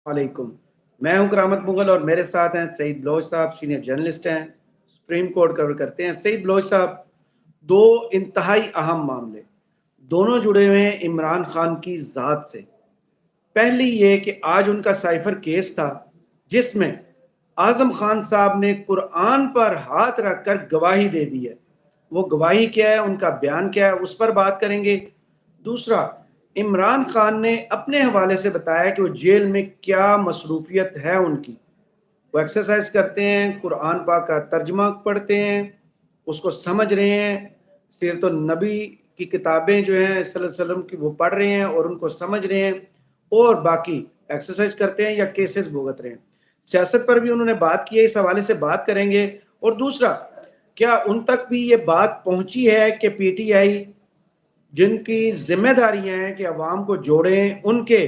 علیکم، میں ہوں کرامت مغل اور میرے ساتھ ہیں سعید بلوچ صاحب، سینئر جرنلسٹ ہیں، سپریم کورٹ کور کرتے ہیں۔ سعید بلوچ صاحب، دو انتہائی اہم معاملے، دونوں جڑے ہوئے ہیں عمران خان کی ذات سے۔ پہلی یہ کہ آج ان کا سائفر کیس تھا جس میں اعظم خان صاحب نے قرآن پر ہاتھ رکھ کر گواہی دے دی ہے۔ وہ گواہی کیا ہے، ان کا بیان کیا ہے، اس پر بات کریں گے۔ دوسرا، عمران خان نے اپنے حوالے سے بتایا کہ وہ جیل میں کیا مصروفیت ہے ان کی۔ وہ ایکسرسائز کرتے ہیں، قرآن پاک کا ترجمہ پڑھتے ہیں، اس کو سمجھ رہے ہیں، سیرت النبی کی کتابیں جو ہیں صلی اللہ علیہ وسلم کی وہ پڑھ رہے ہیں اور ان کو سمجھ رہے ہیں، اور باقی ایکسرسائز کرتے ہیں یا کیسز بھگت رہے ہیں۔ سیاست پر بھی انہوں نے بات کی ہے، اس حوالے سے بات کریں گے۔ اور دوسرا، کیا ان تک بھی یہ بات پہنچی ہے کہ پی ٹی آئی جن کی ذمہ داریاں ہیں کہ عوام کو جوڑیں، ان کے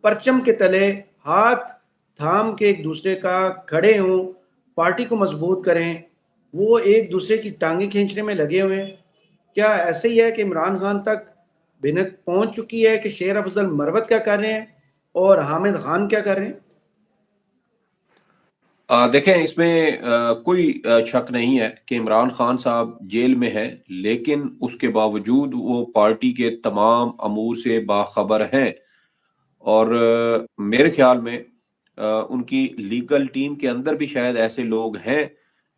پرچم کے تلے ہاتھ تھام کے ایک دوسرے کا کھڑے ہوں، پارٹی کو مضبوط کریں، وہ ایک دوسرے کی ٹانگیں کھینچنے میں لگے ہوئے ہیں؟ کیا ایسے ہی ہے کہ عمران خان تک بینک پہنچ چکی ہے کہ شیر افضل مروت کیا کر رہے ہیں اور حامد خان کیا کر رہے ہیں؟ دیکھیں، اس میں کوئی شک نہیں ہے کہ عمران خان صاحب جیل میں ہے، لیکن اس کے باوجود وہ پارٹی کے تمام امور سے باخبر ہیں۔ اور میرے خیال میں ان کی لیگل ٹیم کے اندر بھی شاید ایسے لوگ ہیں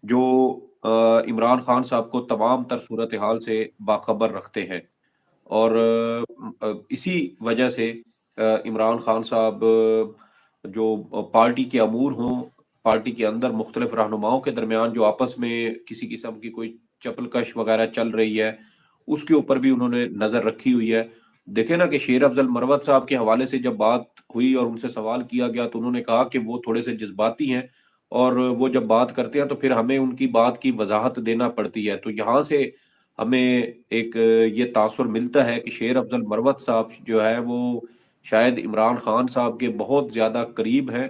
جو عمران خان صاحب کو تمام تر صورتحال سے باخبر رکھتے ہیں، اور اسی وجہ سے عمران خان صاحب جو پارٹی کے امور ہوں، پارٹی کے اندر مختلف رہنماؤں کے درمیان جو آپس میں کسی قسم کی کوئی چپل کش وغیرہ چل رہی ہے، اس کے اوپر بھی انہوں نے نظر رکھی ہوئی ہے۔ دیکھیں نا کہ شیر افضل مروت صاحب کے حوالے سے جب بات ہوئی اور ان سے سوال کیا گیا تو انہوں نے کہا کہ وہ تھوڑے سے جذباتی ہیں، اور وہ جب بات کرتے ہیں تو پھر ہمیں ان کی بات کی وضاحت دینا پڑتی ہے۔ تو یہاں سے ہمیں ایک یہ تاثر ملتا ہے کہ شیر افضل مروت صاحب جو ہے وہ شاید عمران خان صاحب کے بہت زیادہ قریب ہیں،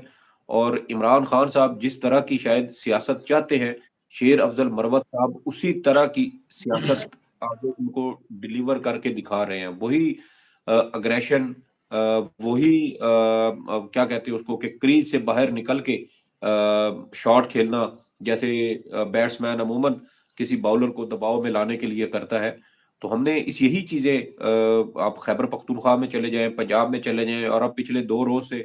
اور عمران خان صاحب جس طرح کی شاید سیاست چاہتے ہیں، شیر افضل مروت صاحب اسی طرح کی سیاست آگے ان کو ڈلیور کر کے دکھا رہے ہیں۔ وہی اگریشن، وہی کیا کہتے ہیں اس کو، کہ کریز سے باہر نکل کے شاٹ کھیلنا، جیسے بیٹسمین عموماً کسی باؤلر کو دباؤ میں لانے کے لیے کرتا ہے۔ تو ہم نے یہی چیزیں، آپ خیبر پختونخوا میں چلے جائیں، پنجاب میں چلے جائیں، اور اب پچھلے 2 روز سے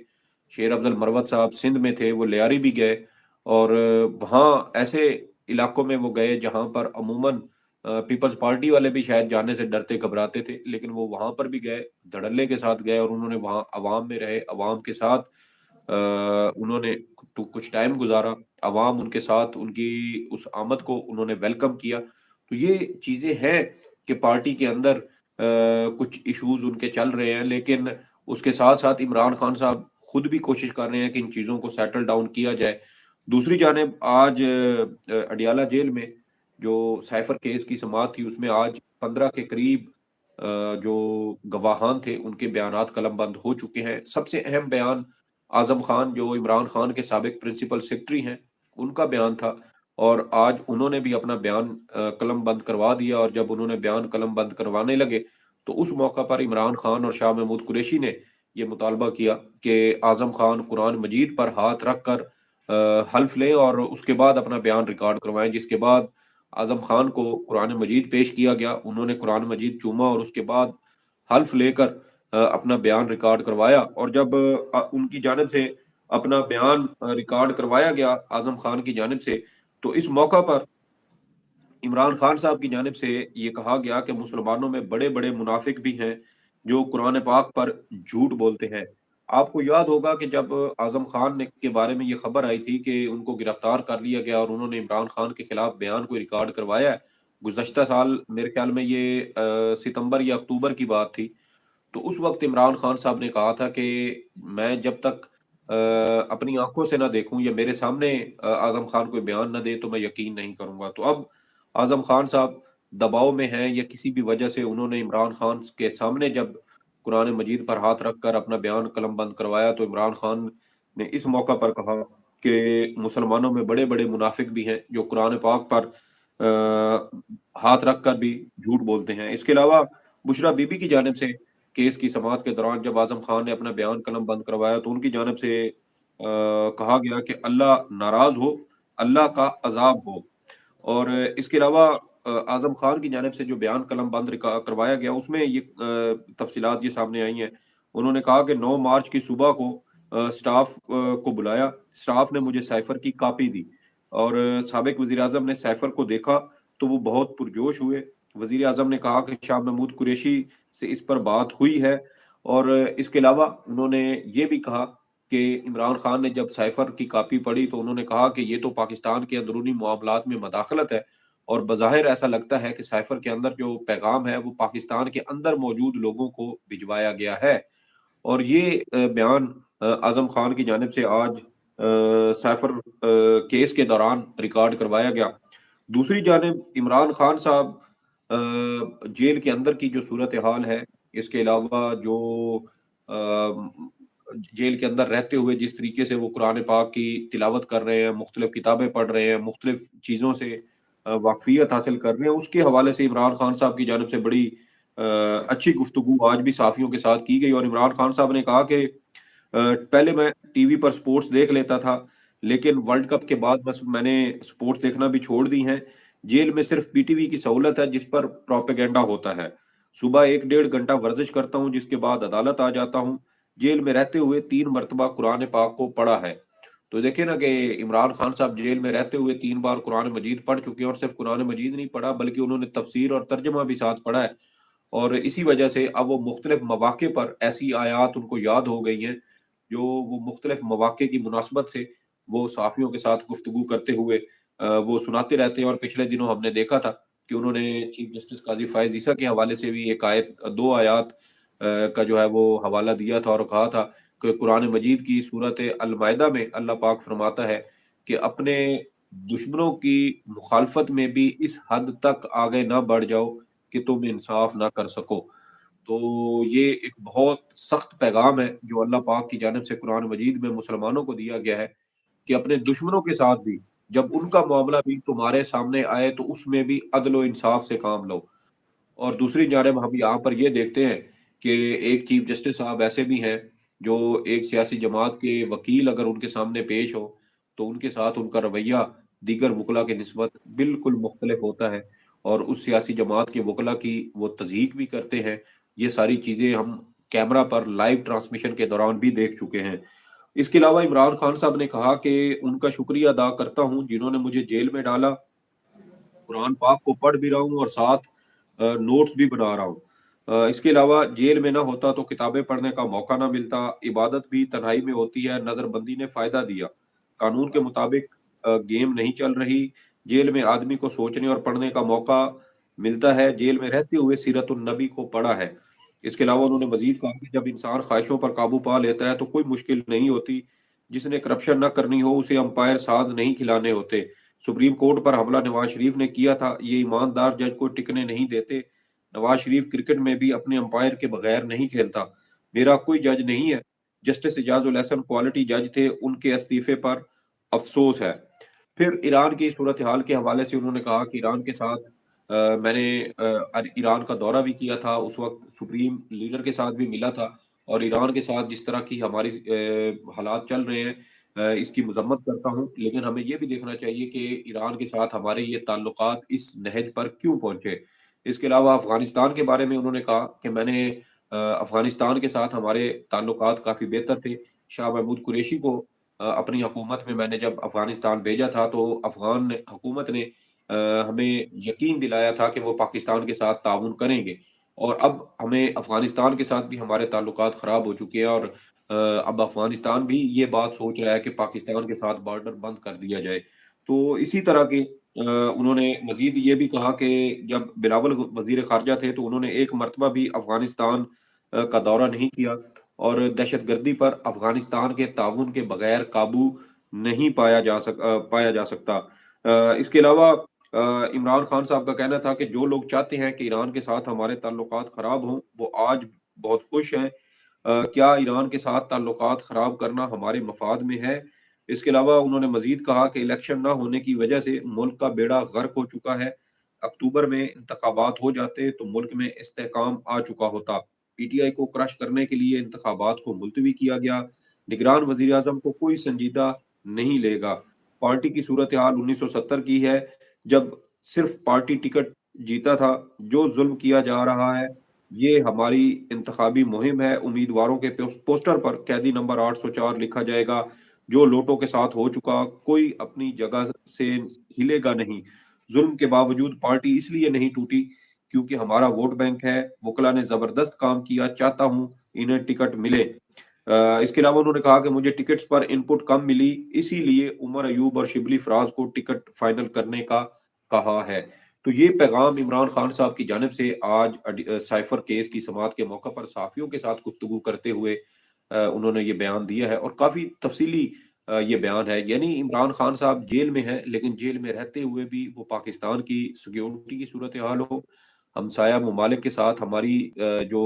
شیر افضل مروت صاحب سندھ میں تھے، وہ لیاری بھی گئے، اور وہاں ایسے علاقوں میں وہ گئے جہاں پر عموماً پیپلز پارٹی والے بھی شاید جانے سے ڈرتے گھبراتے تھے، لیکن وہ وہاں پر بھی گئے، دھڑلے کے ساتھ گئے، اور انہوں نے وہاں عوام میں رہے، عوام کے ساتھ انہوں نے کچھ ٹائم گزارا، عوام ان کے ساتھ ان کی اس آمد کو انہوں نے ویلکم کیا۔ تو یہ چیزیں ہیں کہ پارٹی کے اندر کچھ ایشوز ان کے چل رہے ہیں، لیکن اس کے ساتھ ساتھ عمران خان صاحب خود بھی کوشش کر رہے ہیں کہ ان چیزوں کو سیٹل ڈاؤن کیا جائے۔ دوسری جانب آج اڈیالہ جیل میں جو سائفر کیس کی سماعت تھی، اس میں آج 15 کے قریب جو گواہان تھے ان کے بیانات قلم بند ہو چکے ہیں۔ سب سے اہم بیان اعظم خان، جو عمران خان کے سابق پرنسپل سیکرٹری ہیں، ان کا بیان تھا، اور آج انہوں نے بھی اپنا بیان قلم بند کروا دیا۔ اور جب انہوں نے بیان قلم بند کروانے لگے تو اس موقع پر عمران خان اور شاہ محمود قریشی نے یہ مطالبہ کیا کہ اعظم خان قرآن مجید پر ہاتھ رکھ کر حلف لیں اور اس کے بعد اپنا بیان ریکارڈ کروائیں، جس کے بعد اعظم خان کو قرآن مجید پیش کیا گیا، انہوں نے قرآن مجید چوما اور اس کے بعد حلف لے کر اپنا بیان ریکارڈ کروایا۔ اور جب ان کی جانب سے اپنا بیان ریکارڈ کروایا گیا اعظم خان کی جانب سے، تو اس موقع پر عمران خان صاحب کی جانب سے یہ کہا گیا کہ مسلمانوں میں بڑے بڑے منافق بھی ہیں جو قرآن پاک پر جھوٹ بولتے ہیں۔ آپ کو یاد ہوگا کہ جب اعظم خان نے کے بارے میں یہ خبر آئی تھی کہ ان کو گرفتار کر لیا گیا اور انہوں نے عمران خان کے خلاف بیان کو ریکارڈ کروایا ہے، گزشتہ سال میرے خیال میں یہ ستمبر یا اکتوبر کی بات تھی، تو اس وقت عمران خان صاحب نے کہا تھا کہ میں جب تک اپنی آنکھوں سے نہ دیکھوں یا میرے سامنے اعظم خان کوئی بیان نہ دے تو میں یقین نہیں کروں گا۔ تو اب اعظم خان صاحب دباؤ میں ہیں یا کسی بھی وجہ سے انہوں نے عمران خان کے سامنے جب قرآن مجید پر ہاتھ رکھ کر اپنا بیان قلم بند کروایا، تو عمران خان نے اس موقع پر کہا کہ مسلمانوں میں بڑے بڑے منافق بھی ہیں جو قرآن پاک پر ہاتھ رکھ کر بھی جھوٹ بولتے ہیں۔ اس کے علاوہ بشرا بی بی کی جانب سے کیس کی سماعت کے دوران جب اعظم خان نے اپنا بیان قلم بند کروایا تو ان کی جانب سے कहा गया कि अल्लाह नाराज हो, अल्लाह का अजाब हो। और इसके अलावा आजम खान की जानिब से जो बयान कलम बंद करवाया गया उसमें ये तफसीलात ये सामने आई हैं। उन्होंने कहा कि 9 मार्च की सुबह को स्टाफ को बुलाया, स्टाफ ने मुझे साइफर की कॉपी दी और साबिक वजीर आजम ने साइफर को देखा तो वो बहुत पुरजोश हुए। वजीर आजम ने कहा कि शाह महमूद कुरैशी से इस पर बात हुई है और इसके अलावा उन्होंने ये भी कहा कि इमरान खान ने जब साइफर की कॉपी पढ़ी तो उन्होंने कहा कि ये तो पाकिस्तान के अंदरूनी मामलात में मदाखलत है और बज़ाहिर ऐसा लगता है कि साइफर के अंदर जो पैगाम है वो पाकिस्तान के अंदर मौजूद लोगों को भिजवाया गया है। और ये बयान आजम खान की जानिब से आज साइफर केस के दौरान रिकॉर्ड करवाया गया। दूसरी जानिब इमरान खान साहब जेल के अंदर की जो सूरत हाल है, इसके अलावा जो जेल के अंदर रहते हुए जिस तरीके से वो कुरान पाक की तिलावत कर रहे हैं, मुख्तलिफ किताबें पढ़ रहे हैं, मुख्तलिफ चीज़ों से वाकफियत हासिल कर रहे हैं, उसके हवाले से इमरान खान साहब की जानिब से बड़ी अच्छी गुफ्तगू आज भी साफियों के साथ की गई। और इमरान खान साहब ने कहा कि पहले मैं टीवी पर स्पोर्ट्स देख लेता था, लेकिन वर्ल्ड कप के बाद बस मैंने स्पोर्ट्स देखना भी छोड़ दी हैं। जेल में सिर्फ पीटीवी की सहूलत है जिस पर प्रोपेगेंडा होता है। सुबह 1 डेढ़ घंटा वर्जिश करता हूँ जिसके बाद अदालत आ जाता हूँ। जेल में रहते हुए 3 मरतबा कुरान पाक को पढ़ा है। तो देखिए ना कि इमरान खान साहब जेल में रहते हुए 3 बार कुरान मजीद पढ़ चुके हैं और सिर्फ कुरान मजीद नहीं पढ़ा बल्कि उन्होंने तफसीर और तर्जमा भी साथ पढ़ा है। और इसी वजह से अब वो मुख्तलिफ मौके पर ऐसी आयात उनको याद हो गई हैं जो वो मुख्तलिफ मौके की मुनासबत से वो सहाफ़ियों के साथ गुफ्तगू करते हुए वो सुनाते रहते हैं। और पिछले दिनों हमने देखा था कि उन्होंने चीफ जस्टिस काज़ी फ़ाइज़ ईसा के हवाले से भी एक आयत 2 आयात का जो है वो हवाला दिया था और कहा था कि कुरान मजीद की सूरत अल-माइदा में अल्लाह पाक फरमाता है कि अपने दुश्मनों की मुखालफत में भी इस हद तक आगे ना बढ़ जाओ कि तुम इंसाफ ना कर सको। तो ये एक बहुत सख्त पैगाम है जो अल्लाह पाक की जानिब से कुरान मजीद में मुसलमानों को दिया गया है कि अपने दुश्मनों के साथ भी जब उनका मामला भी तुम्हारे सामने आए तो उसमें भी अदल व इंसाफ से काम लो। और दूसरी जानिब हम यहाँ पर ये देखते हैं कि एक चीफ जस्टिस साहब ऐसे भी हैं जो एक सियासी जमात के वकील अगर उनके सामने पेश हो तो उनके साथ उनका रवैया दीगर वकला के निस्बत बिल्कुल मुख्तलिफ होता है और उस सियासी जमात के वकला की वो तज़हीक भी करते हैं। ये सारी चीज़ें हम कैमरा पर लाइव ट्रांसमिशन के दौरान भी देख चुके हैं। इसके अलावा इमरान खान साहब ने कहा कि उनका शुक्रिया अदा करता हूँ जिन्होंने मुझे जेल में डाला, कुरान पाक को पढ़ भी रहा हूँ और साथ नोट्स भी बना रहा हूँ। इसके अलावा जेल में ना होता तो किताबें पढ़ने का मौका ना मिलता, इबादत भी तन्हाई में होती है, नज़रबंदी ने फ़ायदा दिया। कानून के मुताबिक गेम नहीं चल रही, जेल में आदमी को सोचने और पढ़ने का मौका मिलता है, जेल में रहते हुए सीरतुन नबी को पढ़ा है। इसके अलावा उन्होंने मज़ीद कहा कि जब इंसान ख्वाहिशों पर काबू पा लेता है तो कोई मुश्किल नहीं होती, जिसने करप्शन ना करनी हो उसे अंपायर साध नहीं खिलाने होते। सुप्रीम कोर्ट पर हमला नवाज शरीफ ने किया था, ये ईमानदार जज को टिकने नहीं देते। नवाज शरीफ क्रिकेट में भी अपने अंपायर के बगैर नहीं खेलता। मेरा कोई जज नहीं है। जस्टिस इजाजुल हसन क्वालिटी जज थे, उनके इस्तीफे पर अफसोस है। फिर ईरान की सूरत हाल के हवाले से उन्होंने कहा कि ईरान के साथ मैंने ईरान का दौरा भी किया था, उस वक्त सुप्रीम लीडर के साथ भी मिला था और ईरान के साथ जिस तरह की हमारी हालात चल रहे हैं इसकी मजम्मत करता हूँ। लेकिन हमें ये भी देखना चाहिए कि ईरान के साथ हमारे ये ताल्लुकात इस नहज पर क्यों पहुंचे। इसके अलावा अफगानिस्तान के बारे में उन्होंने कहा कि मैंने अफगानिस्तान के साथ हमारे ताल्लुकात काफ़ी बेहतर थे। शाह महमूद कुरैशी को अपनी हुकूमत में मैंने जब अफगानिस्तान भेजा था तो अफगान हुकूमत ने हमें यकीन दिलाया था कि वो पाकिस्तान के साथ ताउन करेंगे और अब हमें अफगानिस्तान के साथ भी हमारे ताल्लुकात ख़राब हो चुके हैं और अब अफगानिस्तान भी ये बात सोच रहा है कि पाकिस्तान के साथ बॉर्डर बंद कर दिया जाए। तो इसी तरह के उन्होंने मज़ीद ये भी कहा कि जब बिलावल वज़ीर ख़ारजा थे तो उन्होंने एक मर्तबा भी अफ़गानिस्तान का दौरा नहीं किया और दहशतगर्दी पर अफ़गानिस्तान के ताउन के बगैर काबू नहीं पाया जा सकता। इसके अलावा इमरान खान साहब का कहना था कि जो लोग चाहते हैं कि ईरान के साथ हमारे ताल्लुकात ख़राब हों, वो आज बहुत खुश हैं। क्या ईरान के साथ ताल्लुकात ख़राब करना हमारे मफाद में है? इसके अलावा उन्होंने मज़ीद कहा कि इलेक्शन ना होने की वजह से मुल्क का बेड़ा गर्क हो चुका है। अक्टूबर में इंतखाबात हो जाते तो मुल्क में इस्तेहकाम आ चुका होता। पीटीआई को क्रश करने के लिए इंतखाबात को मुलतवी किया गया। निगरान वजीर आजम को कोई संजीदा नहीं लेगा। पार्टी की सूरत हाल 1970 की है, जब सिर्फ पार्टी टिकट जीता था। जो जुल्म किया जा रहा है, ये हमारी इंतखाबी मुहिम है। उम्मीदवारों के पोस्टर पर कैदी नंबर 804 लिखा जाएगा। जो लोटों के साथ हो चुका, कोई अपनी जगह से हिलेगा नहीं। जुल्म के बावजूद पार्टी इसलिए नहीं टूटी क्योंकि हमारा वोट बैंक है। वकला ने जबरदस्त काम किया, चाहता हूं इन्हें टिकट मिले। इसके अलावा उन्होंने कहा कि मुझे टिकट्स पर इनपुट कम मिली, इसीलिए उमर अयूब और शिबली फराज को टिकट फाइनल करने का कहा है। तो ये पैगाम इमरान खान साहब की जानिब से आज साइफर केस की समाअत के मौके पर सहाफियों के साथ गुफ्तगू करते हुए उन्होंने ये बयान दिया है, और काफी तफसीली ये बयान है। यानी इमरान खान साहब जेल में है, लेकिन जेल में रहते हुए भी वो पाकिस्तान की सिक्योरिटी की सूरत हाल हो, हमसाया ममालिक के साथ हमारी जो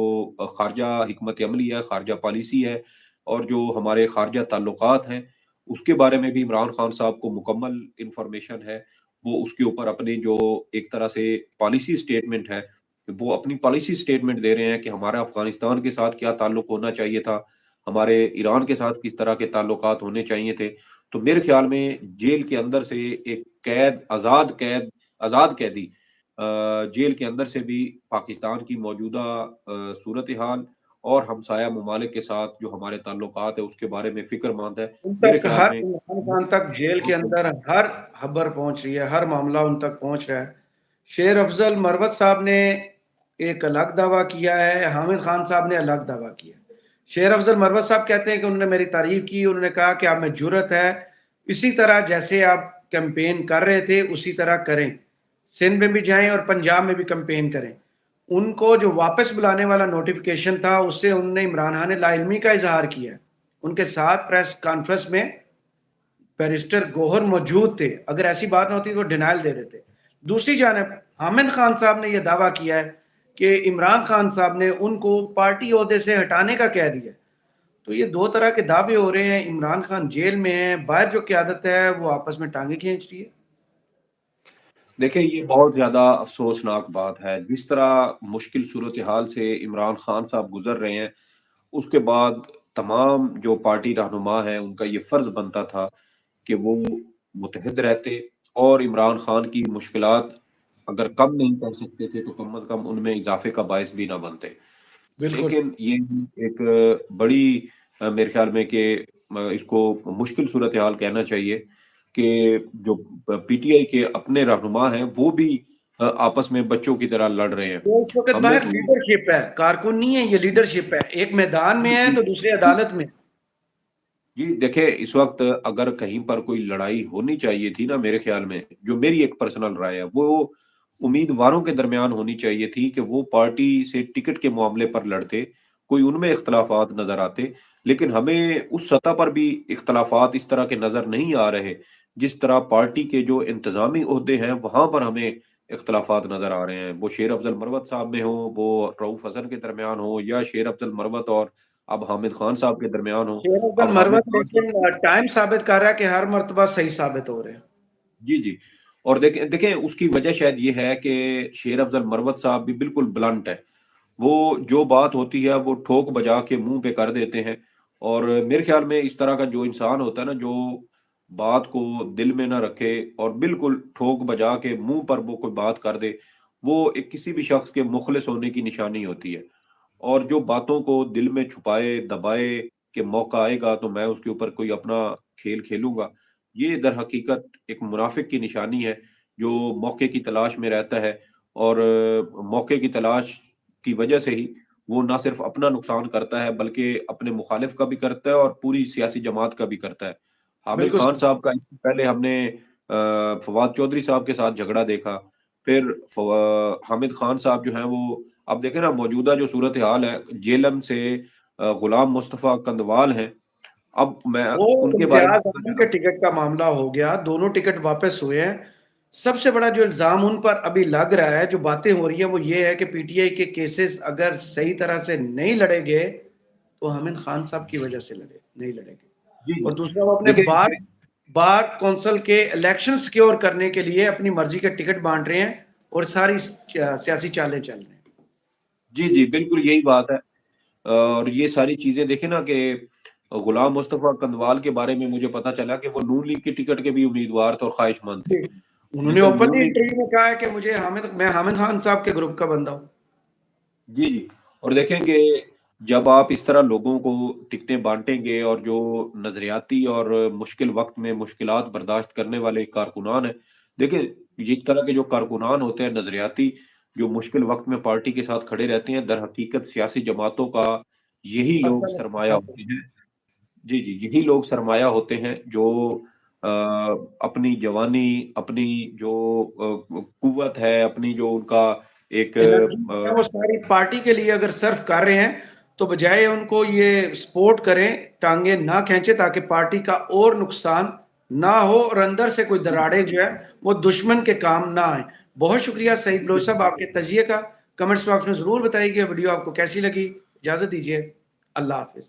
खारजा हिकमत अमली है, खारजा पॉलिसी है, और जो हमारे खारजा ताल्लुकात हैं, उसके बारे में भी इमरान खान साहब को मुकम्मल इंफॉर्मेशन है। वो उसके ऊपर अपनी जो एक तरह से पॉलिसी स्टेटमेंट है, वो अपनी पॉलिसी स्टेटमेंट दे रहे हैं कि हमारा अफगानिस्तान के साथ क्या ताल्लुक होना चाहिए था, हमारे ईरान के साथ किस तरह के ताल्लुकात होने चाहिए थे। तो मेरे ख्याल में जेल के अंदर से एक आज़ाद कैदी जेल के अंदर से भी पाकिस्तान की मौजूदा सूरत हाल और हमसाया ममालिक के साथ जो हमारे ताल्लुकात है उसके बारे में फिक्रमंद है। उन मेरे तक ख्याल हर में इमरान खान तक जेल के अंदर हर खबर पहुंच रही है, हर मामला उन तक पहुंच रहा है। शेर अफजल मरवत साहब ने एक अलग दावा किया है, हामिद खान साहब ने अलग दावा किया। शेर अफजल मरवत साहब कहते हैं कि उन्होंने मेरी तारीफ की, उन्होंने कहा कि आप में जुर्रत है, इसी तरह जैसे आप कैंपेन कर रहे थे उसी तरह करें, सिंध में भी जाएं और पंजाब में भी कैंपेन करें। उनको जो वापस बुलाने वाला नोटिफिकेशन था उससे उन्होंने इमरान खान ने लाइल्मी का इजहार किया है। उनके साथ प्रेस कॉन्फ्रेंस में बैरिस्टर गोहर मौजूद थे, अगर ऐसी बात ना होती तो डिनाइल दे देते। दूसरी जानब हामिद खान साहब ने यह दावा किया है कि इमरान खान साहब ने उनको पार्टी ओहदे से हटाने का कह दिया। तो ये दो तरह के दावे हो रहे हैं। इमरान खान जेल में है, बाहर जो क्यादत है वो आपस में टांगे खींच रही है। देखिए, ये बहुत ज़्यादा अफ़सोसनाक बात है। जिस तरह मुश्किल सूरत-ए-हाल से इमरान खान साहब गुज़र रहे हैं, उसके बाद तमाम जो पार्टी रहनुमा हैं, उनका ये फ़र्ज़ बनता था कि वो मुत्तहिद रहते और इमरान खान की मुश्किलात अगर कम नहीं कर सकते थे, तो कम अज़ कम उनमें इज़ाफ़े का बायस भी ना बनते। बिल्कुल। लेकिन ये एक बड़ी मेरे ख्याल में कि इसको मुश्किल सूरत-ए-हाल कहना चाहिए कि जो पीटीआई के अपने रहनुमा हैं, वो भी आपस में बच्चों की तरह लड़ रहे हैं। वो इस वक्त हमने बाहर तो लीडरशिप है, कारकुन नहीं है, ये लीडरशिप है। एक मैदान में जी, है जी, तो दूसरी जी, अदालत में। जी, देखिए, इस वक़्त अगर कहीं पर कोई लड़ाई होनी चाहिए थी ना, मेरे ख्याल में, जो मेरी एक पर्सनल राय है, वो उम्मीदवारों के दरमियान होनी चाहिए थी कि वो पार्टी से टिकट के मामले पर लड़ते, कोई उनमें इख्तलाफात नज़र आते। लेकिन हमें उस सतह पर भी इख्तलाफात इस तरह के नज़र नहीं आ रहे, जिस तरह पार्टी के जो इंतज़ामी ओहदे हैं, वहाँ पर हमें इख्तलाफात नज़र आ रहे हैं। वो शेर अफ़ज़ल मरवत साहब में हो, वो रऊफ़ हसन के दरमियान हो, या शेर अफ़ज़ल मरवत और अब हामिद खान साहब के दरमियान हो। शेर अफजल अब हामिद मरवत, खान साहब लेकिन टाइम साबित कर रहा है कि हर मर्तबा सही साबित हो रहे हैं। जी, जी। और देखें देखें उसकी वजह शायद ये है कि शेर अफ़ज़ल मरवत साहब भी बिल्कुल ब्लंट है। वो जो बात होती है वो ठोक बजा के मुँह पे कर देते हैं, और मेरे ख़्याल में इस तरह का जो इंसान होता है ना, जो बात को दिल में ना रखे और बिल्कुल ठोक बजा के मुँह पर वो कोई बात कर दे, वो एक किसी भी शख़्स के मुख़लिस होने की निशानी होती है। और जो बातों को दिल में छुपाए, दबाए कि मौका आएगा तो मैं उसके ऊपर कोई अपना खेल खेलूँगा, ये दर हकीकत एक मुनाफ़िक की निशानी है, जो मौके की तलाश में रहता है, और मौके की तलाश की वजह से ही वो ना सिर्फ़ अपना नुकसान करता है, बल्कि अपने मुखालिफ का भी करता है और पूरी सियासी जमात का भी करता है। हामिद बिल्कुल खान सही। साहब का इससे पहले हमने फवाद चौधरी साहब के साथ झगड़ा देखा, फिर हामिद खान साहब जो हैं वो, अब देखें ना, मौजूदा जो सूरत हाल है, जेलम से गुलाम मुस्तफ़ा कंदवाल हैं। अब मैं वो उनके बारे में इम्तियाज पता आलम चला। के टिकट का मामला हो गया, दोनों टिकट वापस हुए हैं। सबसे बड़ा जो इल्जाम उन पर अभी लग रहा है, जो बातें हो रही है, वो ये है कि पीटीआई के केसेस अगर सही तरह से नहीं लड़े गए तो हामिद खान साहब की वजह से लड़े नहीं लड़ेंगे। जी, जी। और दूसरा, वो अपने देखिए बार मेरे बार कौंसल के इलेक्शन सिक्योर करने के लिए अपनी मर्जी के टिकट बांट रहे हैं और सारी सियासी चालें चल रही हैं। जी, जी, बिल्कुल यही बात है। और ये सारी चीज़ें देखें ना कि غلام مصطفیٰ کندوال کے بارے میں مجھے پتا چلا کہ وہ نون لیگ کے ٹکٹ کے بھی امیدوار تھے اور خواہش مند تھے، انہوں نے لیکن اوپن نون لیگ انٹرویو میں کہا ہے کہ میں حامد خان صاحب کے گروپ کا بندہ ہوں. جی جی. اور دیکھیں کہ جب آپ اس طرح لوگوں کو ٹکٹیں بانٹیں گے اور جو نظریاتی اور مشکل وقت میں مشکلات برداشت کرنے والے کارکنان ہیں، دیکھیں جس طرح کے جو کارکنان ہوتے ہیں نظریاتی، جو مشکل وقت میں پارٹی کے ساتھ کھڑے رہتے ہیں، در حقیقت سیاسی جماعتوں کا یہی لوگ سرمایہ ہوتے ہیں. جی جی، یہی لوگ سرمایہ ہوتے ہیں جو اپنی جوانی، اپنی جو قوت ہے، اپنی جو ان کا ایک انرجی وہ ساری پارٹی کے لیے اگر صرف کر رہے ہیں تو بجائے ان کو یہ سپورٹ کریں، ٹانگیں نہ کھینچے تاکہ پارٹی کا اور نقصان نہ ہو اور اندر سے کوئی دراڑے جو ہے وہ دشمن کے کام نہ آئیں. بہت شکریہ سعید بلوچ صاحب آپ کے تجزیے کا. کمنٹس باکس میں ضرور بتائیے کہ ویڈیو آپ کو کیسی لگی. اجازت دیجیے، اللہ حافظ.